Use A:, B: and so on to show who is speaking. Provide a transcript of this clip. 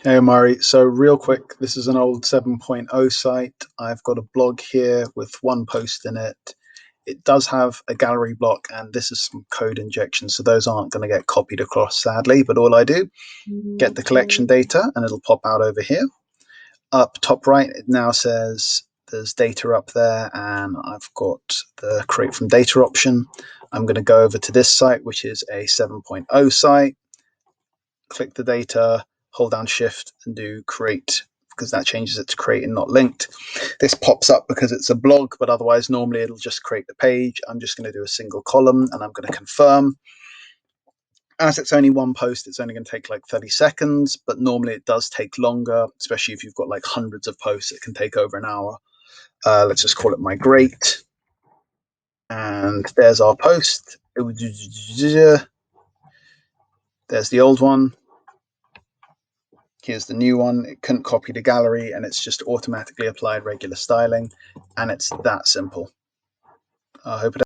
A: Hey Mari, so real quick, this is an old 7.0 site. I've got a blog here with one post in it. It does have a gallery block, and this is some code injection, so those aren't going to get copied across, sadly. But all I do, get the collection data, and it'll pop out over here. Up top right, it now says there's data up there, and I've got the create from data option. I'm going to go over to this site, which is a 7.0 site. Click the data, hold down shift and do create, because that changes it to create and not linked. This pops up because it's a blog, but otherwise normally it'll just create the page. I'm just going to do a single column and I'm going to confirm. As it's only one post, it's only going to take like 30 seconds, but normally it does take longer, especially if you've got like hundreds of posts. It can take over an hour. Let's just call it Migrate. And there's our post. There's the old one. Here's the new one. It couldn't copy the gallery, and it's just automatically applied regular styling, and it's that simple. I hope it